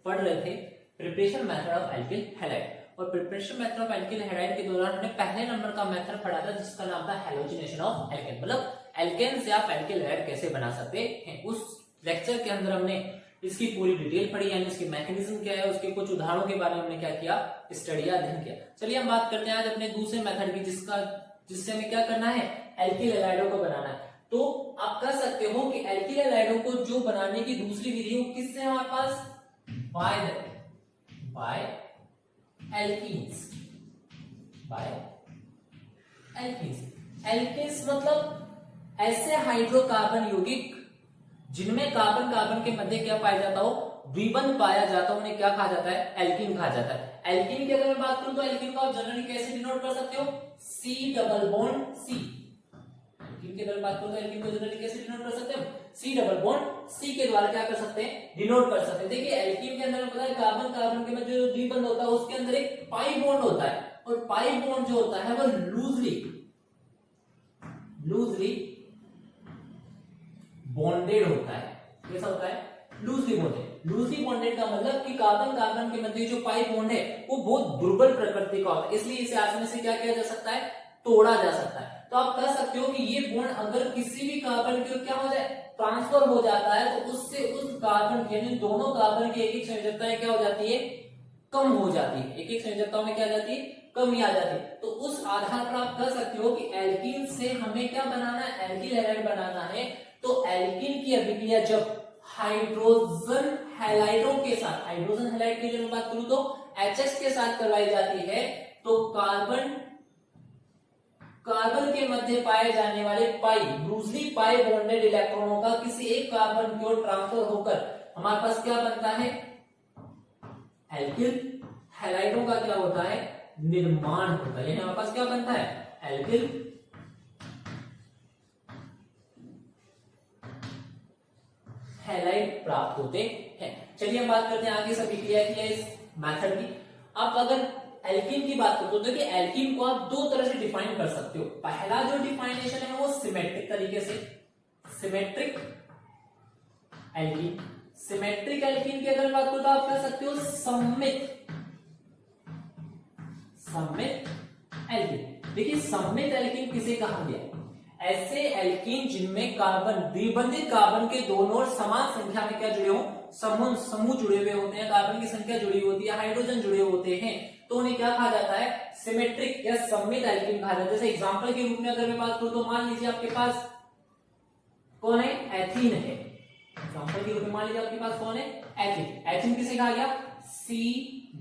पढ़ रहे थे preparation method of alkyl halide. और preparation method of alkyl halide के दौरान हमने पहले नंबर का मेथड पढ़ा था जिसका नाम था हैलोजिनेशन ऑफ एल्केन, मतलब एल्केन से आप एल्किल हैलाइड कैसे बना सकते हैं। उस लेक्चर के अंदर हमने इसकी पूरी डिटेल पढ़ी, यानी इसकी मैकेनिज्म क्या है, उसके कुछ उदाहरणों के बारे में हमने क्या किया, स्टडी अध्ययन किया। चलिए हम बात करते हैं आज अपने दूसरे मेथड की, जिससे हमें क्या करना है, एल्किल हैलाइडों को बनाना है। तो आप कह सकते हो कि एल्किल हैलाइडों को जो बनाने की दूसरी विधि वो किससे हमारे पास, बाय एल्कीन्स, एल्कीन्स मतलब ऐसे हाइड्रोकार्बन यौगिक जिनमें कार्बन कार्बन के मध्य क्या पाया जाता हो, द्विबंध पाया जाता हो, उन्हें क्या कहा जाता है, एल्कीन कहा जाता है। एल्कीन की अगर मैं बात करूं तो एल्कीन को आप जनरली कैसे डिनोट कर सकते हो, C double bond C। Alkene की अगर बात करूं तो एल्कीन को जनरली कैसे डिनोट कर सकते हैं, C डबल बॉन्ड C के द्वारा क्या कर सकते हैं, डिनोट कर सकते हैं। देखिए एल्कीन के अंदर पता है कार्बन कार्बन के मध्य जो द्विबंध होता है उसके अंदर एक पाई बॉन्ड होता है, और पाई बॉन्ड जो होता है वो लूजली बॉन्डेड होता है। कैसा होता है, लूजली बॉन्डेड का मतलब कि कार्बन कार्बन के मध्य जो पाई बॉन्ड है वो बहुत दुर्बल प्रकृति का होता है, इसलिए इसे आसानी से क्या किया जा सकता है, तोड़ा जा सकता है। तो आप कह सकते हो कि ये बॉन्ड अगर किसी भी कार्बन के क्या हो जाए, ट्रांसफर हो जाता है, तो उससे उस कार्बन के यानी दोनों कार्बन की एक एक संयोजकताएं क्या हो जाती है, कम हो जाती है। एक एक संयोजकताओं में क्या आ जाती है, कमी आ जाती है। तो उस आधार पर आप कह सकते हो कि एल्कीन से हमें क्या बनाना है, एल्किल हैलाइड बनाना है। तो एल्कीन की अभिक्रिया जब हाइड्रोजन हैलाइडों के साथ, हाइड्रोजन हैलाइड की जब बात करूं तो HH के साथ करवाई जाती है, तो कार्बन के मध्य पाए जाने वाले लूजली पाई बॉन्डेड इलेक्ट्रॉनों का किसी एक कार्बन की ओर ट्रांसफर होकर हमारे पास क्या बनता है, एल्किल हैलाइडों का क्या होता है, निर्माण होता है। यानी हमारे पास क्या बनता है, एल्किल हैलाइड प्राप्त होते हैं। चलिए हम बात करते हैं आगे सभी क्रिया की इस मेथड की। आप अगर एल्कीन की बात करते हो तो एल्कीन को आप दो तरह से डिफाइन कर सकते हो। पहला जो डिफाइनेशन है वो सिमेट्रिक तरीके से, सिमेट्रिक एल्कीन की अगर बात करो तो आप कह सकते हो सममित एल्कीन। देखिए सममित एल्कीन किसे कहा गया, ऐसे एल्कीन जिनमें कार्बन द्विबंधित कार्बन के दोनों ओर समान संख्या में क्या जुड़े हो, समूह जुड़े हुए होते हैं, कार्बन की संख्या जुड़ी होती है, हाइड्रोजन जुड़े होते हैं, तो उन्हें क्या कहा जाता है, सिमेट्रिक या सममित एल्कीन कहा जाता है। जैसे एग्जांपल के रूप में अगर मैं बात करूं तो मान लीजिए आपके पास कौन है, एथीन है। एग्जांपल के रूप में मान लीजिए आपके पास कौन है, एथीन। एथीन किसे कहा गया, C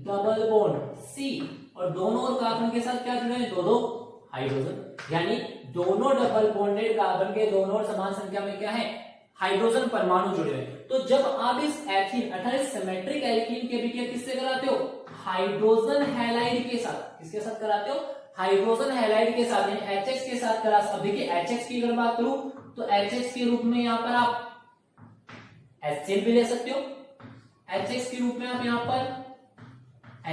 डबल बॉन्ड C, और दोनों ओर कार्बन के साथ क्या जुड़े हैं, दो हाइड्रोजन, यानी दोनों डबल बॉन्डेड कार्बन के दोनों ओर समान संख्या में क्या है, हाइड्रोजन परमाणु जुड़े हुए। तो जब आप इस एथीन अर्थात सिमेट्रिक एल्कीन की अभिक्रिया किससे कराते हो, हाइड्रोजन हैलाइड के साथ। किसके साथ कराते हो, हाइड्रोजन हैलाइड के साथ, यानी HH के साथ करा। अब देखिए HH की अगर बात करूं तो HH के रूप में यहां पर आप HCl भी ले सकते हो, HX के रूप में आप यहां पर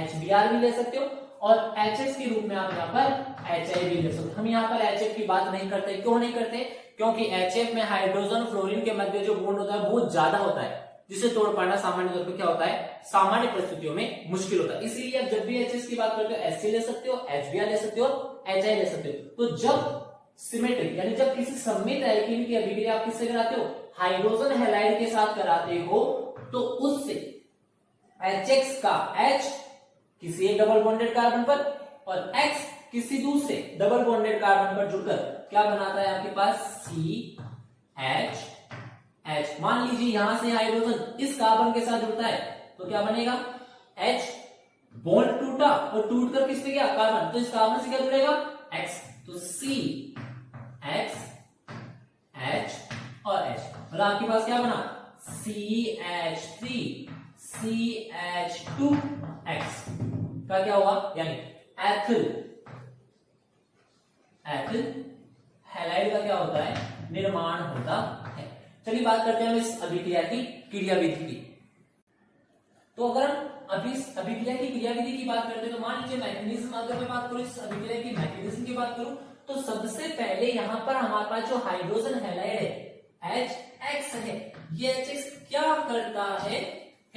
HBr भी ले सकते हो, और HH के रूप में आप यहाँ पर HI भी ले सकते हो। हम यहाँ पर HF की बात नहीं करते, क्यों नहीं करते, क्योंकि HF में हाइड्रोजन फ्लोरीन के मध्य जो बॉन्ड होता है बहुत ज्यादा होता है, जिसे तोड़ पाना सामान्य तौर पर क्या होता है, सामान्य परिस्थितियों में मुश्किल होता है। इसलिए आप जब भी HH की बात करते हो HC ले सकते हो, HBr ले सकते हो, HI ले सकते हो। तो जब सिमेट्रिक यानी जब किसी सममित एल्कीन की अभिक्रिया आप किससे कराते हो, हाइड्रोजन हैलाइड के साथ कराते हो, तो उससे HX का H किसी एक डबल बॉन्डेड कार्बन पर और X किसी दूसरे डबल बॉन्डेड कार्बन पर जुड़कर क्या बनाता है आपके पास, CH। मान लीजिए यहां से हाइड्रोजन इस कार्बन के साथ जुड़ता है तो क्या बनेगा, H बॉन्ड टूटा और टूटकर किस पे गया, कार्बन, तो इस कार्बन से क्या जुड़ेगा, X, तो CH और H, मतलब आपके पास क्या बना, CH3 CH2X का क्या हुआ, यानी एथिल हैलाइड का क्या होता है, निर्माण होता है। चलिए बात करते हैं हम इस अभिक्रिया की क्रियाविधि की। तो अगर हम अभी इस अभिक्रिया की क्रियाविधि की बात करते हैं तो मान लीजिए मैकेनिज्म, अगर मैं बात करूं इस अभिक्रिया की मैकेनिज्म की बात करूं तो सबसे पहले यहां पर हमारे पास जो हाइड्रोजन हैलाइड है HX है, ये HX क्या करता है,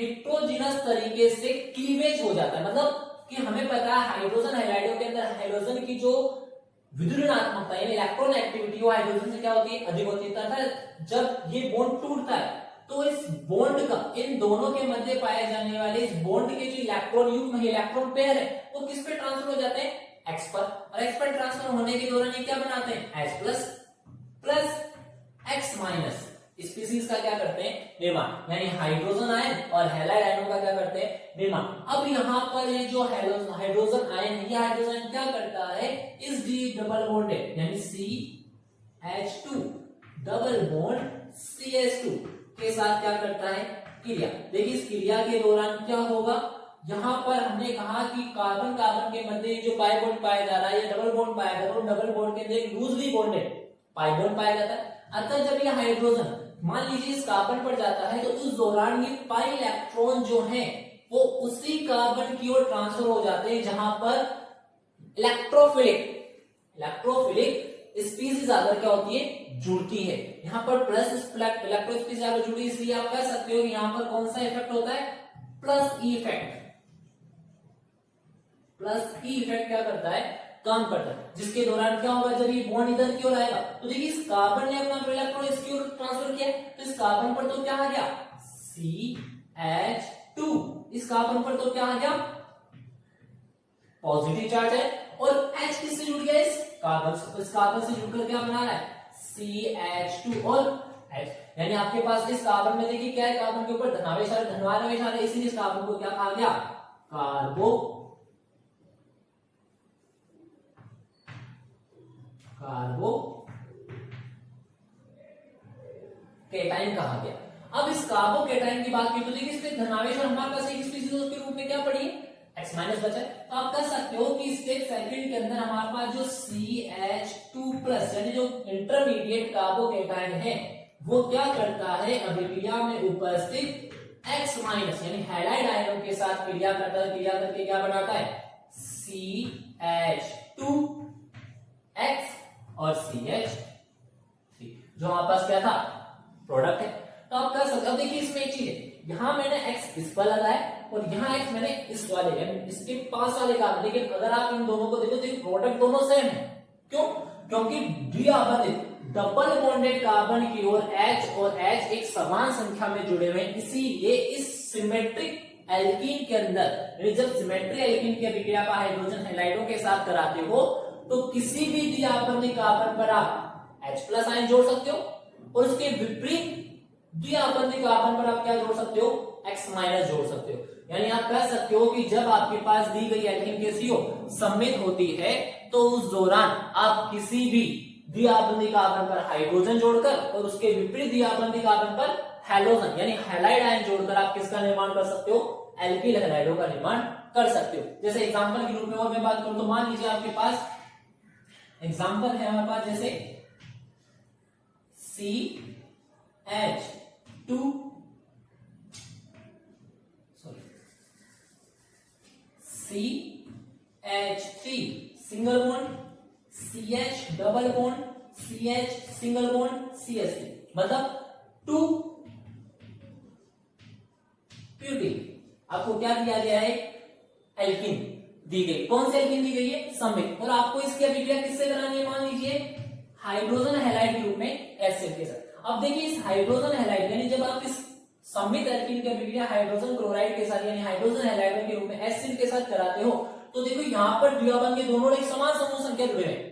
हेट्रोजीनस तरीके से क्लीवेज हो जाता है। मतलब कि हमें पता है हाइड्रोजन हैलाइडों के अंदर हाइड्रोजन की जो विद्युतणात्मकता यानी इलेक्ट्रॉन एक्टिविटी वो हाइड्रोजन से क्या होती है, अधिक होती है, तथा जब ये बॉन्ड टूटता है तो इस बॉन्ड का इन दोनों के मध्य पाए जाने वाले इस बॉन्ड के जो इलेक्ट्रॉन युग्म है, इलेक्ट्रॉन पेयर है, वो किस पे ट्रांसफर हो जाते हैं, एक्स पर। और एक्स पर ट्रांसफर होने के दौरान ये क्या बनाते हैं, H plus plus x minus species का क्या करते हैं, निर्माण, यानी हाइड्रोजन आयन और हैलाइड आयनों का क्या करते हैं, निर्माण। अब यहाँ पर ये जो हाइड्रोजन आयन है, ये हाइड्रोजन आयन क्या करता है, इस डी डबल बॉन्डेड यानी CH2 डबल बॉन्ड CH2 के साथ क्या करता है, क्रिया। देखिए इस क्रिया के दौरान क्या होगा, यहाँ पर हमने कहा कि कार्बन कार्बन के मध्य जो पाई बॉन्ड पाया जा रहा है, ये डबल बॉन्ड पाया जा रहा है, डबल बॉन्ड के अंदर लूजली बॉन्डेड पाई बॉन्ड पाया जाता है। अतः जब ये हाइड्रोजन मान लीजिए इस कार्बन पर जाता है तो उस दौरान ये पाई इलेक्ट्रॉन जो है वो उसी कार्बन की ओर ट्रांसफर हो जाते हैं जहां पर इलेक्ट्रोफिलिक स्पीसीज आकर क्या होती है, जुड़ती है। यहाँ पर प्लस इलेक्ट्रो स्पीसीज आकर जुड़ी, इसलिए आप कह सकते हो कि यहाँ पर कौन सा इफेक्ट होता है, plus E effect. Plus E effect क्या करता है, काम करता है, जिसके दौरान क्या होगा, जब ये बॉन्ड इधर की ओर आएगा तो देखिए इस कार्बन ने अपना इलेक्ट्रॉन इसकी ओर ट्रांसफर किया, तो इस कार्बन पर तो क्या आ गया, CH2, इस कार्बन पर तो क्या आ गया, पॉजिटिव चार्ज है, और H किससे जुड़ गया, इस कार्बन से, तो इस कार्बन से जुड़कर क्या बना रहा है, CH2 और H, यानी आपके पास इस कार्बन में देखिए क्या है, कार्बन के ऊपर धनावेश है, इसीलिए इस कार्बन को क्या कहा गया, कार्बोकेटाइन कहा गया। अब इस कार्बोकेटाइन की बात की तो देखिए इसमें धनावेश और हमारे पास एक स्पीशीज के रूप में क्या पड़ी है, X माइनस बचा है। तो आप कह सकते हो कि स्टेप सेकंड के अंदर हमारे पास जो CH2 प्लस यानी जो इंटरमीडिएट कार्बोकेटाइन है वो क्या करता है, अभिक्रिया में उपस्थित X माइनस यानी हैलाइड आयनों के साथ क्रिया करता है, क्रिया करके क्या बनाता है, CH2X और CH3, जो हमारे पास क्या था, प्रोडक्ट है। तो आप कर सकते हो, अब देखिए इसमें एक चीज है, यहां मैंने x इस पर लगाया और यहां x मैंने इस वाले यानी इसके पास वाले का, लेकिन अगर आप इन दोनों को देखो तो प्रोडक्ट दोनों सेम है। क्यों, क्योंकि द्विआवर्तित डबल बॉन्डेड कार्बन की ओर H और H एक समान संख्या में जुड़े हुए हैं, इसीलिए इस सिमेट्रिक एल्कीन के अंदर जब सिमेट्रिक एल्कीन की अभिक्रिया का हाइड्रोजन हैलाइडों के साथ कराते हो तो किसी भी द्विआवर्तित कार्बन पर आप H प्लस आयन जोड़ सकते हो और उसके विपरीत द्विआवर्तित कार्बन पर आप क्या जोड़ सकते हो, X माइनस जोड़ सकते हो। यानी आप कह सकते हो कि जब आपके पास दी गई एल्कीन की CO सममित होती है तो उस दौरान आप किसी भी द्विआवर्तित कार्बन पर हाइड्रोजन जोड़कर और उसके विपरीत द्विआवर्तित कार्बन पर हैलोजन यानी हैलाइड आयन जोड़कर आप किसका निर्माण कर सकते हो, एल्किल हैलाइडों का निर्माण कर सकते हो। जैसे एग्जांपल के रूप में और मैं बात करूं तो मान लीजिए आपके पास एग्जांपल है हमारे पास जैसे CH3 single bond, CH double bond, CH single bond, CH3, मतलब 2 प्यूरिन। आपको क्या दिया गया है, एल्कीन दी गई, कौन सी एल्कीन दी गई है, सममित, और आपको इसकी अभिक्रिया किससे करानी है, मान लीजिए हाइड्रोजन हैलाइड के रूप में HCl के साथ। अब देखिए इस हाइड्रोजन हैलाइड यानी जब आप इस सममित एल्कीन की अभिक्रिया हाइड्रोजन क्लोराइड के साथ यानी हाइड्रोजन हैलाइड के रूप में HCl के साथ कराते हो तो देखो यहाँ पर द्विआवर्त के दोनों एक समान समूह संख्या जुड़े हैं,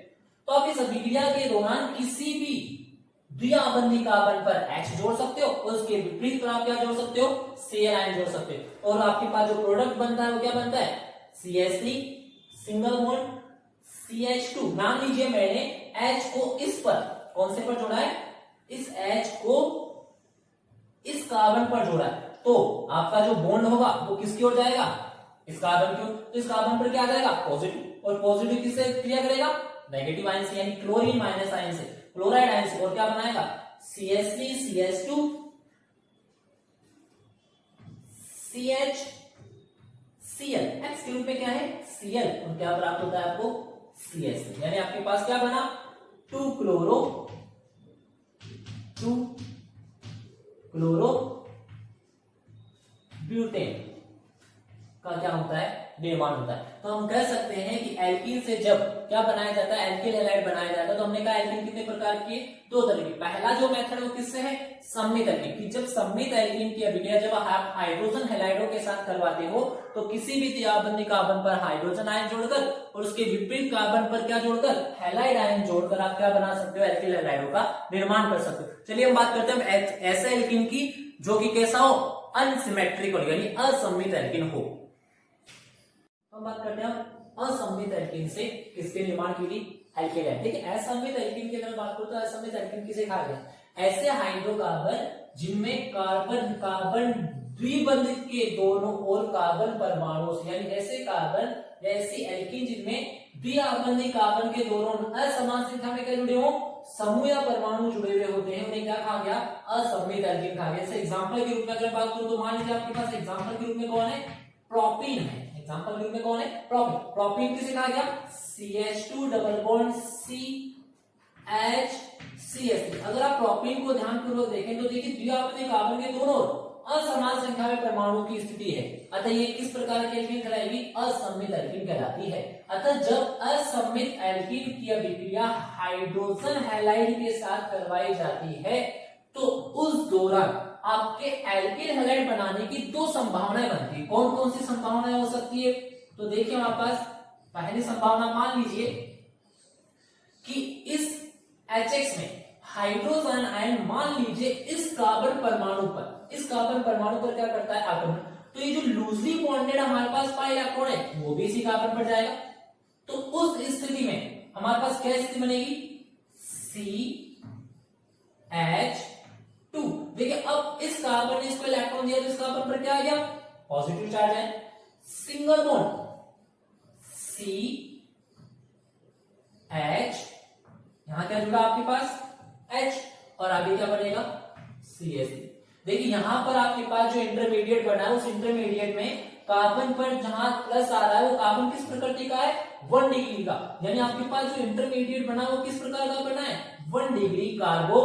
तो आप इस अभिक्रिया के दौरान किसी भी द्विआवर्ती कार्बन पर H जोड़ सकते हो और उसके विपरीत पर आप क्या जोड़ सकते हो, Cl आयन जोड़ सकते हो, और आपके पास जो प्रोडक्ट बनता है वो क्या बनता है, CH3 सिंगल बॉन्ड CH2। मान लीजिए मैंने H को इस पर कौन से पर जोड़ा है, इस H को इस कार्बन पर जोड़ा है, तो आपका जो बॉन्ड होगा वो किसकी ओर जाएगा, इस कार्बन की ओर, तो इस कार्बन पर क्या आ जाएगा, पॉजिटिव, और पॉजिटिव किससे क्रिया करेगा, नेगेटिव आयन से यानी क्लोरीन माइनस आयन से, क्लोराइड आयन से, और क्या बनाएगा CH3 CH2 CH Cl, X के रूप में क्या है Cl, और क्या प्राप्त होता है आपको CH3, यानी आपके पास क्या बना 2 क्लोरो ब्यूटेन का क्या होता है, निर्माण होता है। तो हम कह सकते हैं कि एल्कीन से जब क्या बनाया जाता है, एल्किल हैलाइड बनाया जाता है। तो हमने कहा एल्कीन कितने प्रकार के, दो तरह के। पहला जो मेथड वो किससे है, सममित एल्कीन की। जब सममित एल्कीन की अभिक्रिया जब आप हाइड्रोजन हैलाइडों के साथ करवाते हो तो किसी भी दियाबंदी कार्बन पर हाइड्रोजन आयन जोड़कर और उसके विपरीत कार्बन पर क्या जोड़कर, हैलाइड आयन जोड़कर आप क्या बना सकते हो, एल्किल हैलाइडों का निर्माण कर सकते हो। चलिए हम बात करते हैं ऐसे एल्कीन की जो कि कैसा हो, अनसिमेट्रिकल यानी असममित एल्कीन हो। हम बात करते हैं असममित एल्कीन से किसके निर्माण की थी, एल्किल है। देखिए असममित एल्कीन की अगर बात करो तो असममित एल्कीन किसे कहा गया, ऐसे हाइड्रोकार्बन जिनमें कार्बन कार्बन द्विबंधित के दोनों ओर कार्बन परमाणु यानी ऐसे कार्बन या ऐसी एल्कीन जिनमें द्विबंधित कार्बन के दोनों असमान संख्या में क्या जुड़े हो, समूह या परमाणु जुड़े हुए होते हैं, उन्हें क्या कहा गया, असममित एल्कीन कहा गया। जैसे एग्जांपल के रूप में अगर बात करूं तो मान लीजिए आपके पास एग्जांपल के रूप में कौन है, प्रोपीन है। एग्जांपल के रूप में कौन है, प्रोपीन। प्रोपीन किसे कहा गया, CH2 डबल बॉन्ड CH3। अगर आप प्रोपीन को ध्यानपूर्वक देखें तो देखिए द्विबंधित कार्बन के दोनों असमान संख्या में परमाणु की स्थिति है, अतः ये किस प्रकार की एल्कीन कहलाएगी, असममित एल्कीन कहलाती है। अतः जब असममित एल्कीन की अभिक्रिया हाइड्रोजन हैलाइड के साथ करवाई जाती है तो उस दौरान आपके एल्किल हैलाइड बनाने की दो संभावनाएं बनती है। कौन कौन सी संभावनाएं हो सकती है, तो देखिए हमारे पास पहली संभावना मान लीजिए कि इस HX में हाइड्रोजन आयन मान लीजिए इस कार्बन परमाणु पर क्या करता है, आक्रमण। तो ये जो लूजली बॉन्डेड हमारे पास पाई इलेक्ट्रॉन है वो भी इसी कार्बन पर जाएगा। तो उस स्थिति में हमारे पास क्या स्थिति बनेगी, CH2। देखिए अब इस कार्बन ने इसको इलेक्ट्रॉन दिया तो इस कार्बन पर क्या आ गया, पॉजिटिव चार्ज है। सिंगल बॉन्ड CH, यहां क्या जुड़ा आपके पास H और आगे क्या बनेगा, CH3। देखिए यहां पर आपके पास जो इंटरमीडिएट बना है उस इंटरमीडिएट में कार्बन पर जहां प्लस आ रहा है वो कार्बन किस प्रकृति का है, 1 डिग्री का। यानी आपके पास जो इंटरमीडिएट बना है वो किस प्रकार का बना है, 1 डिग्री कार्बो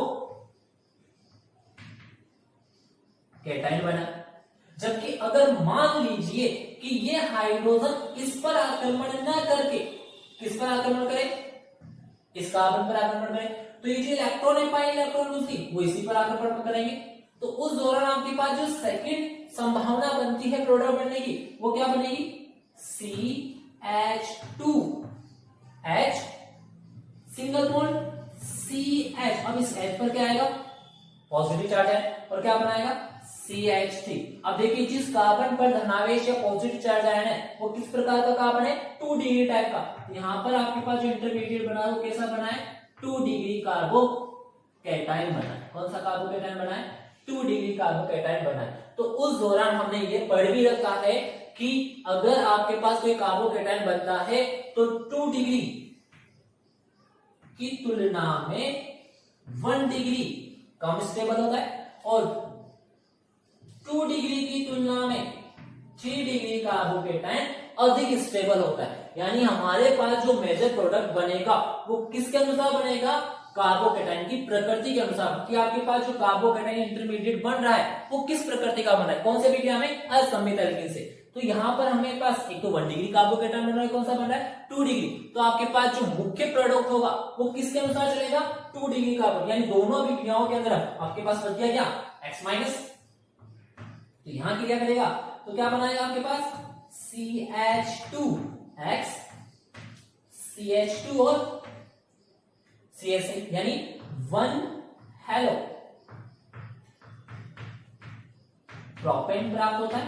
कैटायन बना। जबकि अगर मान लीजिए कि ये हाइड्रोजन इस पर आक्रमण न करके किस पर आक्रमण करे, इस कार्बन पर आक्रमण करे, तो ये जो इलेक्ट्रॉन है पाई इलेक्ट्रॉन उसकी वो इसी पर आक्रमण करेंगे। तो उस दौरान आपके पास जो सेकंड संभावना बनती है प्रोडक्ट बनने की वो क्या बनेगी, CH2H सिंगल बॉन्ड CH। अब इस H पर क्या आएगा, पॉजिटिव चार्ज है और क्या बनाएगा, CH3। अब देखिए जिस कार्बन पर धनावेश या पॉजिटिव चार्ज आयन है वो किस प्रकार का कार्बन है, 2 डिग्री टाइप का। यहाँ पर आपके पास जो इंटरमीडिएट बना है वो कैसा बना है, 2 डिग्री कार्बो कैटायन बना है। कौन सा कार्बो कैटायन बना है, 2 डिग्री कार्बो कैटायन बना है। तो उस दौरान हमने ये पढ़ भी रखा है कि अगर आपके पास कोई कार्बो कैटायन बनता है तो 2 डिग्री की तुलना में 1 डिग्री कम स्टेबल होता है और 2 डिग्री की तुलना में 3 डिग्री कार्बो कैटायन अधिक स्टेबल होता है। यानी हमारे पास जो मेजर प्रोडक्ट बनेगा वो किसके अनुसार बनेगा, कार्बोकैटायन की प्रकृति के अनुसार कि आपके पास जो कार्बोकैटायन इंटरमीडिएट बन रहा है वो किस प्रकृति का बना है, कौन से विक्रिया में, असममित एल्कीन से। तो यहाँ पर हमें पास एक तो 1 डिग्री कार्बोकैटायन बन रहा है, कौन सा बन रहा है, 2 डिग्री। तो आपके पास जो मुख्य प्रोडक्ट होगा वो किसके अनुसार चलेगा, 2 डिग्री कार्बन। यानी दोनों विक्रियाओं के अंदर आपके पास बच गया क्या, X माइनस। तो यहाँ क्या करेगा, तो क्या बनाएगा आपके पास CH2X CH2 और CH3 यानी 1 हेलो प्रोपेन प्राप्त होता है।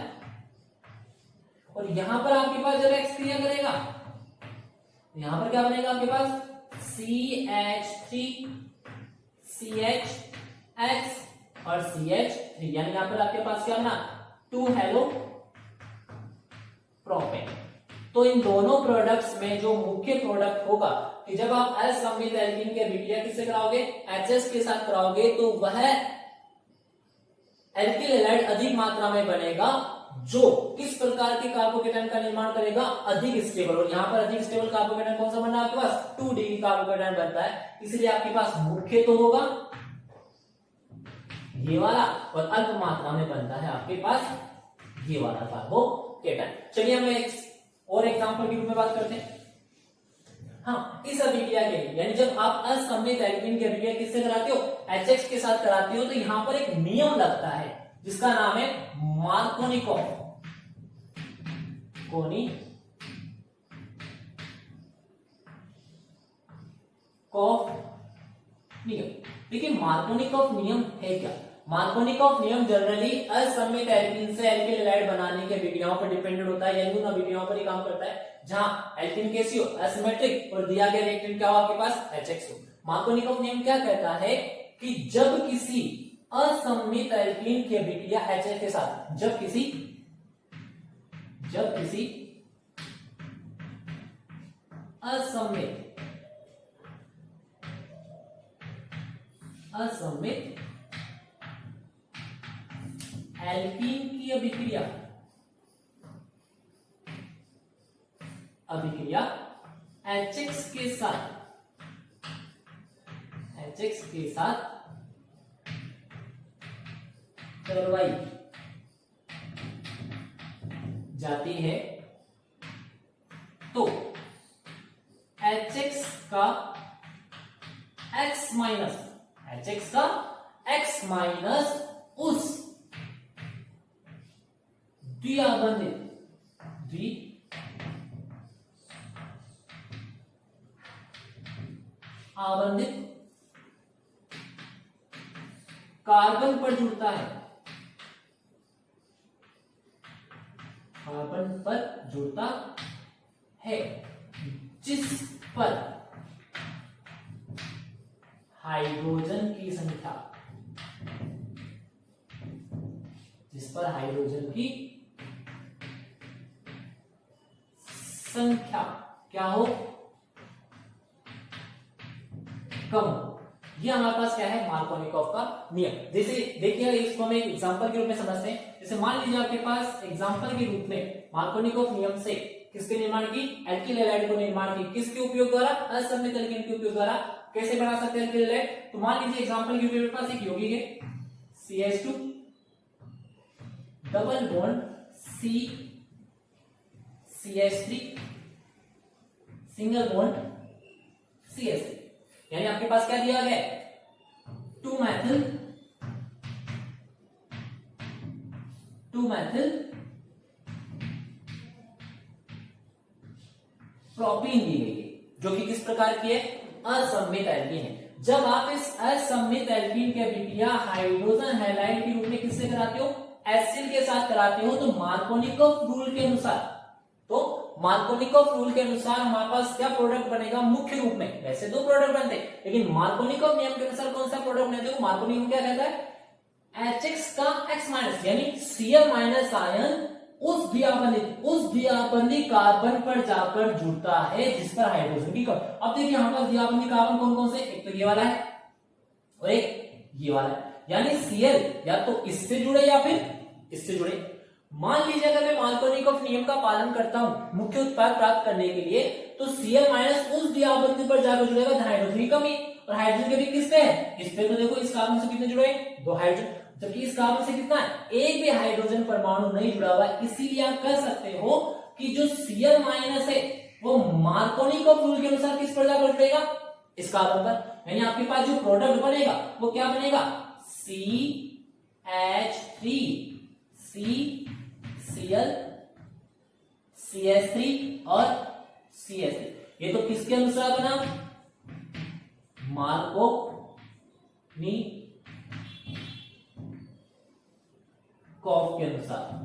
और यहां पर आपके पास जब X क्रिया करेगा तो यहां पर क्या बनेगा आपके पास CH3 CHX और CH3 यानी यहां पर आपके पास क्या बना, 2 हेलो प्रोपेन। तो इन दोनों प्रोडक्ट्स में जो मुख्य प्रोडक्ट होगा कि जब आप असममित एल्कीन के अभिक्रिया किससे कराओगे, HH के साथ कराओगे तो वह एल्किल हैलाइड अधिक मात्रा में बनेगा जो किस प्रकार के कार्बोकैटायन का निर्माण करेगा, अधिक स्टेबल। और यहाँ पर अधिक स्टेबल कार्बोकैटायन कौन सा बना आपके पास, 2 डिग्री कार्बोकैटायन बनता है। इसलिए आपके पास मुख्य तो होगा ये वाला और अल्प मात्रा में बनता है आपके पास ये वाला कार्बोकेटायन। चलिए हम एक और एग्जांपल के रूप में बात करते हैं। हाँ, इस अभिक्रिया के लिए यानी जब आप असममित एल्कीन की अभिक्रिया किससे कराते हो, HX के साथ कराते हो, तो यहां पर एक नियम लगता है जिसका नाम है मार्कोनिकॉफ नियम। देखिए मार्कोनिकॉफ नियम है क्या? मार्कोनिकॉफ नियम जनरली असममित एल्कीन से एल्किल हैलाइड बनाने की अभिक्रियाओं पर डिपेंडेंट होता है, यानी उन अभिक्रियाओं पर ही काम करता है जहां एल्कीन केसी हो, असिमेट्रिक, और दिया गया रिएक्टेंट क्या हो आपके पास, HX हो। मार्कोनिकॉफ नियम क्या कहता है कि जब किसी असममित एल्कीन की अभिक्रिया HX के साथ, जब किसी असममित एल्कीन की अभिक्रिया HX के साथ करवाई जाती है तो HX का X माइनस उस द्विआबंधित कार्बन पर जुड़ता है, जिस पर हाइड्रोजन की संख्या क्या हो, कम हो। ये हमारे पास क्या है, मार्कोनिकॉफ का नियम। जैसे देखिए इसको हम एक एग्जांपल के रूप में समझते हैं। जैसे मान लीजिए आपके पास एग्जांपल के रूप में मार्कोनिकॉफ नियम से किसके निर्माण की, एल्किल हैलाइड को निर्माण की, किसके उपयोग द्वारा, असममित एल्कीन के उपयोग द्वारा। कैसे बना सकते हैं एल्किल हैलाइड? तो मान लीजिए एग्जांपल के रूप में पास एक यौगिक है CH2 double bond CH3 single bond CH3, यानी आपके पास क्या दिया गया है, 2 मैथिल प्रोपीन दी गई है, जो कि किस प्रकार की है, असममित एल्कीन है। जब आप इस असममित एल्कीन की अभिक्रिया हाइड्रोजन हैलाइड के रूप में किससे कराते हो, एसिड के साथ कराते हो, तो मार्कोनिकॉफ रूल के अनुसार हमारे पास क्या प्रोडक्ट बनेगा, मुख्य रूप में वैसे 2 प्रोडक्ट बनते हैं, लेकिन मार्कोनिकॉफ नियम के अनुसार कौन सा प्रोडक्ट बने, देखो मार्कोनिकॉफ क्या कहता है, HX का X माइनस यानी Cl माइनस आयन उस द्विआबंधी कार्बन पर जाकर जुड़ता है जिस पर हाइड्रोजन की कमी। अब देखिए यहां पर द्विआबंधी कार्बन कौन कौन से, एक तो ये वाला है और एक ये वाला है, यानी Cl या तो इससे जुड़े या फिर इससे जुड़े। मान लीजिए अगर मैं मार्कोनिकॉफ नियम का पालन करता हूं मुख्य उत्पाद प्राप्त करने के लिए, तो Cl माइनस उस द्विआबंधी पर जाकर जुड़ेगा, हाइड्रोजन की कमी, और हाइड्रोजन के भी किस पे है, इस पे। तो देखो इस कार्बन से कितने जुड़े, 2 हाइड्रोजन, जबकि इस कार्बन से कितना है, एक भी हाइड्रोजन परमाणु नहीं जुड़ा हुआ है। इसीलिए आप कह सकते हो कि जो Cl माइनस है वो मार्कोनिकॉफ रूल के अनुसार किस पर जाकर जुड़ेगा, इस कार्बन पर। यानी आपके पास जो प्रोडक्ट बनेगा वो क्या बनेगा, CH3 CCl CH3 और CH3। ये तो किसके अनुसार बना, मार्कोनिकॉफ के अनुसार बना।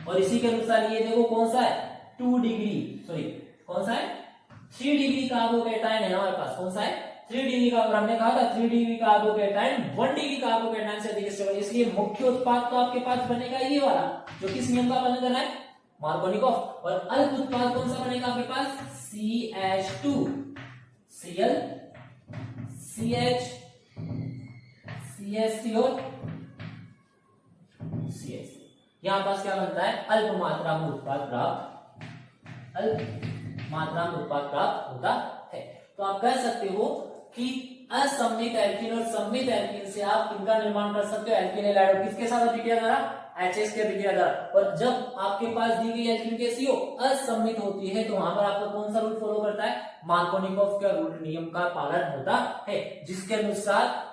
और इसी के अनुसार ये देखो कौन सा है, 3 डिग्री कार्बोकेटायन है हमारे पास, कौन सा है, 3 डिग्री का। हमने कहा था 3 डिग्री कार्बोकेटायन 1 डिग्री कार्बोकेटायन से अधिक स्टेबल, इसलिए मुख्य उत्पाद तो आपके पास बनेगा ये वाला, जो किस नियम का पालन कर रहा है, मार्कोनिकॉफ। और अल्प उत्पाद कौन सा बनेगा आपके पास, CH2 Cl CH3 और CH3। यहां पास क्या बनता है, अल्प मात्रा में उत्पाद प्राप्त होता है। तो आप कह सकते हो कि असममित एल्कीन और सममित एल्कीन से आप किनका निर्माण कर सकते हो, एल्कीन हैलाइड। किसके साथ अभिक्रिया द्वारा, एचएस के अभिक्रिया द्वारा। और जब आपके पास दी गई एल्कीन कैसी हो, असममित होती है, तो वहां पर आपको कौन सा रूल फॉलो करता है, मार्कोनिकॉफ का रूल नियम का पालन होता है, जिसके अनुसार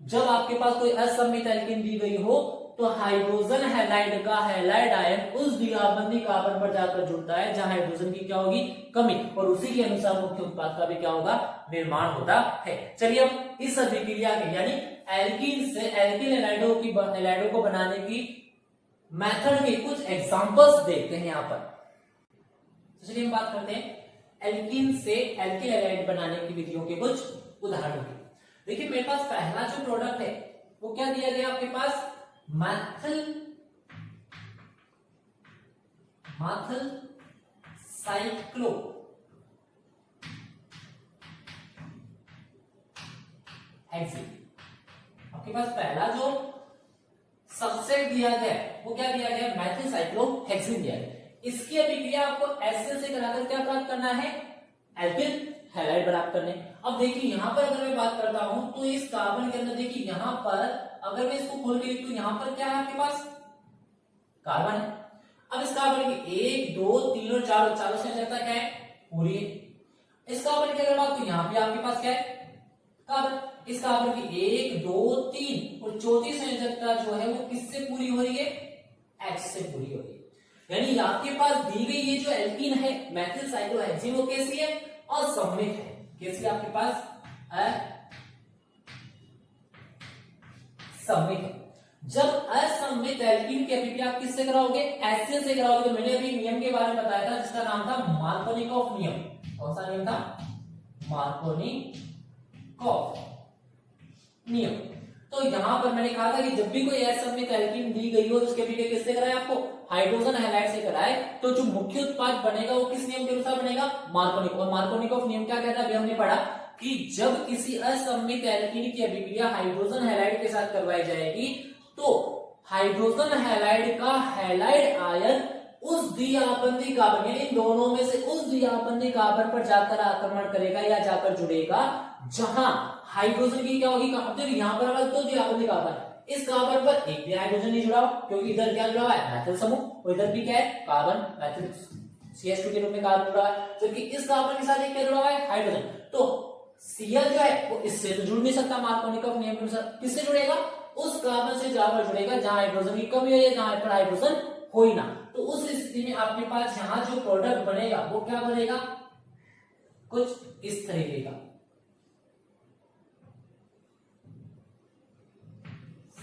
जब आपके पास कोई असममित एल्कीन दी गई हो तो हाइड्रोजन हैलाइड का हैलाइड आयन उस द्विआबंधी कार्बन पर जाकर जुड़ता है जहां हाइड्रोजन की क्या होगी, कमी, और उसी के अनुसार मुख्य उत्पाद का भी क्या होगा, निर्माण होता है। चलिए अब इस अभिक्रिया के यानी एल्कीन से एल्कीन हैलाइडों को बनाने की मेथड के कुछ एग्जांपल्स देखते हैं यहां पर। तो चलिए हम बात करते हैं एल्कीन से एल्कीन हैलाइड बनाने की विधियों के कुछ उदाहरणों की। देखिए मेरे पास पहला जो प्रोडक्ट है वो क्या दिया गया आपके पास, मैथिल साइक्लो हेक्सेन। आपके पास पहला जो सबसेट दिया गया वो क्या दिया गया, मैथिल साइक्लो हेक्सेन दिया गया। इसकी अभिक्रिया आपको एसिड से कराकर क्या प्राप्त करना है, एल्कीन हैलाइड प्राप्त करने। अब देखिए यहां पर अगर मैं बात करता हूं तो इस कार्बन के अंदर देखिए यहां पर अगर मैं इसको खोल के लिखूं, यहां पर क्या है आपके पास, कार्बन है। अब इस कार्बन की 1 2 3 और 4 चारों संयोजकता क्या है, पूरी है। इस कार्बन की अगर बात करूं, यहां पे आपके पास क्या है, कार्बन। इस कार्बन की 1 2 3 और चौथी संयोजकता जो है वो किससे पूरी हो रही है, H से पूरी हो रही है। यानी आपके पास दी गई ये जो एल्कीन है मैथिल साइक्लोहेक्सेन वो कैसी है, असममित है। कैसी आपके पास, असममित है। जब असममित एल्कीन की अभिक्रिया आप किससे कराओगे, एसिड से कराओगे। तो मैंने अभी नियम के बारे में बताया था जिसका नाम था मार्कोनिकॉफ नियम। कौन सा नियम था, मार्कोनिकॉफ नियम। तो यहां पर मैंने कहा था कि जब भी कोई असममित एल्कीन दी गई हो तो उसके अभिक्रिया किससे कराए, आपको हाइड्रोजन हैलाइड से कराए, तो जो मुख्य उत्पाद बनेगा वो किस नियम के अनुसार बनेगा, मार्कोनिकॉफ। और मार्कोनिकॉफ नियम क्या कहता है, अभी हमने पढ़ा कि जब किसी असममित एल्कीन की अभिक्रिया हाइड्रोजन हैलाइड के साथ करवाई जाएगी तो हाइड्रोजन हैलाइड का हैलाइड आयन उस द्विआबंधी कार्बन यानी इन दोनों में से उस द्विआबंधी कार्बन पर जाकर आक्रमण करेगा या जाकर जुड़ेगा जहां हाइड्रोजन की क्या होगी, यहां पर हमारे दो द्विआबंधी कार्बन, इस कार्बन पर एक भी हाइड्रोजन नहीं जुड़ा क्योंकि इधर क्या जुड़ा है, मैथिल समूह, और इधर भी क्या है, कार्बन मैथिल CH2 के रूप में कार्बन जुड़ा है, जबकि इस कार्बन के साथ एक क्या जुड़ा हुआ है, हाइड्रोजन। तो Cl जो है वो इससे तो जुड़ नहीं सकता, मार्कोनिकॉफ नियम के अनुसार किससे जुड़ेगा, उस कार्बन से जाकर जुड़ेगा जहां हाइड्रोजन की कमी है, जहां पर हाइड्रोजन हो ही ना। तो उस स्थिति में आपके पास यहां जो प्रोडक्ट बनेगा वो क्या बनेगा, कुछ इस तरीके का,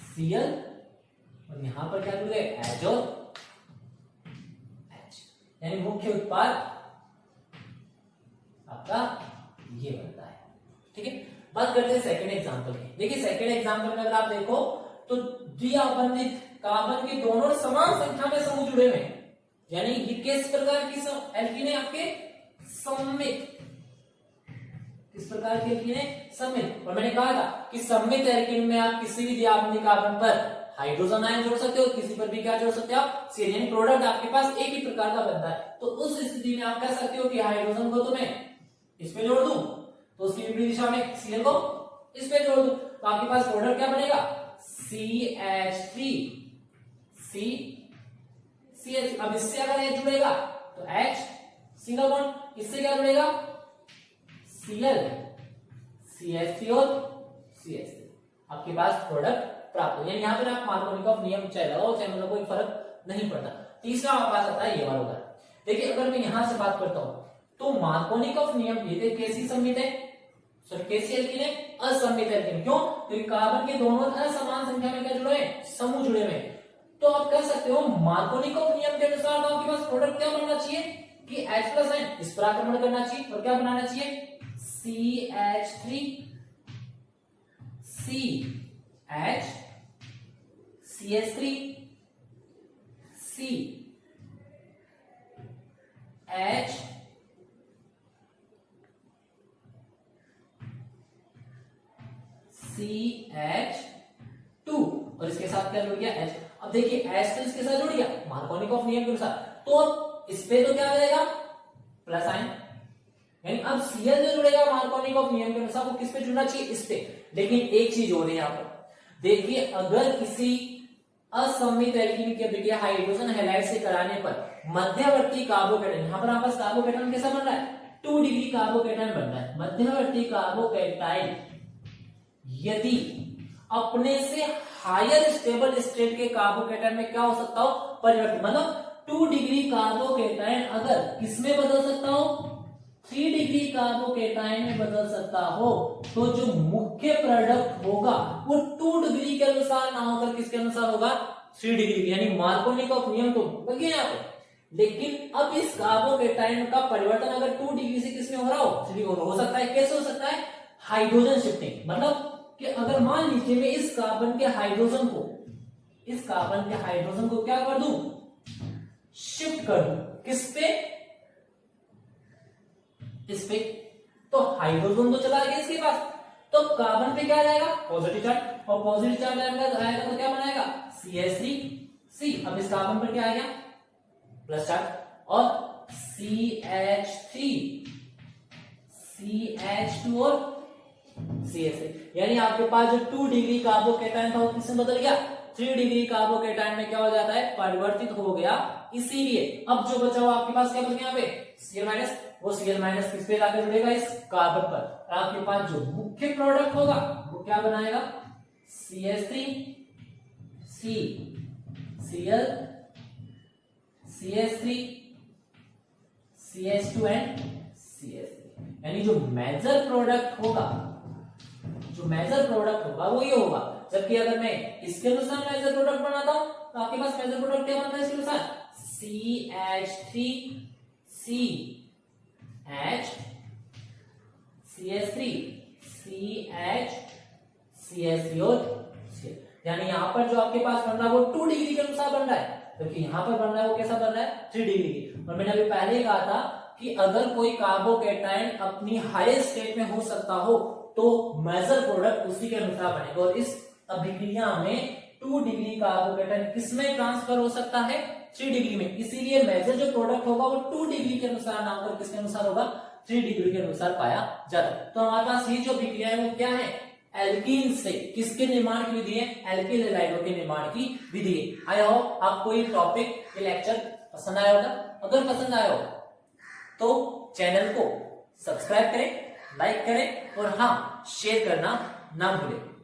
Cl और यहां पर क्या जुड़े, H और H, यानी मुख्य उत्पाद आपका ये बनता है। ठीक है, बात करते हैं सेकंड एग्जांपल की। देखिए सेकंड एग्जांपल में अगर आप देखो तो द्विआबंधित कार्बन के दोनों समान संख्या में समूह जुड़े हुए हैं, यानी ये किस प्रकार की एल्कीन है, आपके सममित, किस प्रकार की एल्कीन है, सममित। और मैंने कहा था कि सममित एल्कीन में आप किसी भी द्विआबंधी कार्बन पर हाइड्रोजन आयन जोड़ सकते हो, किसी पर भी क्या जोड़ सकते हो आप, यानी प्रोडक्ट आपके पास एक ही प्रकार का बनता है। तो उस स्थिति में आप कह सकते हो कि हाइड्रोजन को तो मैं इस पे जोड़ दूं तो उसकी विपरीत दिशा में Cl को इस पे जोड़ दूं तो आपके पास प्रोडक्ट क्या बनेगा, CH3 CH। अब इससे अगर H जुड़ेगा तो H सिंगल बॉन्ड, इससे क्या जुड़ेगा Cl CH3 और CH3, आपके पास प्रोडक्ट प्राप्त हो। यानी यहाँ पर आप मार्कोनिकॉफ नियम चाहे लगाओ चाहे मतलब कोई फर्क नहीं पड़ता। तीसरा हमारे पास आता है ये वाला उदाहरण। देखिए अगर मैं यहां से बात करता हूं तो मार्कोनिकॉफ नियम ये कैसी सममित है, सॉरी कैसी एल्कीन है, असममित एल्कीन। क्यों, क्योंकि कार्बन के दोनों असमान संख्या में क्या जुड़े हैं, समूह जुड़े हुए हैं। तो आप कह सकते हो मार्कोनिकॉफ नियम के अनुसार तो आपके पास प्रोडक्ट क्या बनना चाहिए कि H प्लस आयन इस पर आक्रमण करना चाहिए और क्या बनाना चाहिए, CH3 CH CH3 CH CH2 और इसके साथ क्या जुड़ गया H। अब देखिए H तो इसके साथ जुड़ गया मार्कोनिकॉफ नियम के अनुसार, तो अब इस पे तो क्या आ जाएगा प्लस आयन, यानी अब Cl जो जुड़ेगा मार्कोनिकॉफ नियम के अनुसार वो किस पे जुड़ना चाहिए, इस पे। लेकिन एक चीज हो रही है यहाँ पर, देखिए अगर किसी असममित एल्कीन की अभिक्रिया हाइड्रोजन हैलाइड से कराने पर मध्यवर्ती कार्बोकेटायन, यहाँ पर आपस कार्बोकेटायन कैसा बन रहा है, 2 डिग्री कार्बोकेटायन बन रहा है। मध्यवर्ती कार्बोकेटायन यदि अपने से हायर स्टेबल स्टेट के कार्बोकेटायन में क्या हो सकता हो, परिवर्तित, मतलब 2 डिग्री कार्बोकेटायन अगर किसमें बदल सकता हो, 3 डिग्री कार्बोकेटायन में बदल सकता हो, तो जो मुख्य प्रोडक्ट होगा वो 2 डिग्री के अनुसार ना होकर किसके अनुसार होगा, 3 डिग्री, यानी मार्कोनिकॉफ नियम तो लगे यहाँ पे। लेकिन अब इस कार्बोकेटायन का परिवर्तन अगर 2 डिग्री से किसमें हो रहा हो, 3 हो सकता है। कैसे हो सकता है, हाइड्रोजन शिफ्टिंग, मतलब कि अगर मान लीजिए मैं इस कार्बन के हाइड्रोजन को क्या कर दूं, शिफ्ट कर दूं, किस पे, इस पे, तो हाइड्रोजन तो चला गया इसके पास, तो कार्बन पे क्या जाएगा, पॉजिटिव चार्ज, और पॉजिटिव चार्ज आएगा तो क्या बनाएगा, CH3C। अब इस कार्बन पर क्या आ गया, प्लस चार्ज, और CH3, CH2 और CH3, यानी आपके पास जो 2 डिग्री कार्बोकेटायन था वो किसमें बदल गया, 3 डिग्री कार्बोकेटायन में क्या हो जाता है, परिवर्तित हो गया। इसीलिए अब जो बचा हुआ आपके पास क्या बच गया, यहाँ पे Cl-, वो Cl- किस पे जाकर जुड़ेगा, इस कार्बन पर, और आपके पास जो मुख्य प्रोडक्ट होगा वो क्या बनाएगा, CH3, C, Cl, CH3, CH2 and CH3, यानी जो मेजर प्रोडक्ट होगा वो ये होगा। जबकि अगर मैं इसके अनुसार मेजर प्रोडक्ट बनाता हूं तो आपके पास मेजर प्रोडक्ट क्या बनता है इसके अनुसार, CH3 और CH, यानी यहां पर जो आपके पास बन रहा है वो 2 डिग्री के अनुसार बन रहा है, जबकि यहां पर बन रहा है वो कैसा बन रहा है, 3 डिग्री की। और मैंने अभी पहले ही कहा था कि अगर कोई कार्बोकेटायन अपनी हायर स्टेट में हो सकता हो तो मेजर प्रोडक्ट उसी के अनुसार बनेगा, और इस अभिक्रिया में 2 डिग्री कार्बोकेटायन किसमें ट्रांसफर हो सकता है, 3 डिग्री में। इसीलिए मेजर जो प्रोडक्ट होगा वो 2 डिग्री के अनुसार ना होकर किसके अनुसार होगा, 3 डिग्री के अनुसार पाया जाता है। तो हमारे पास ये जो अभिक्रिया है वो क्या है, एल्कीन से किसके निर्माण की विधि है, एल्किल हैलाइडों के निर्माण की विधि है। आई होप आपको ये टॉपिक, ये लेक्चर पसंद आया होगा। अगर पसंद आया हो तो चैनल को सब्सक्राइब करें, लाइक करें, और हाँ, शेयर करना ना भूलें।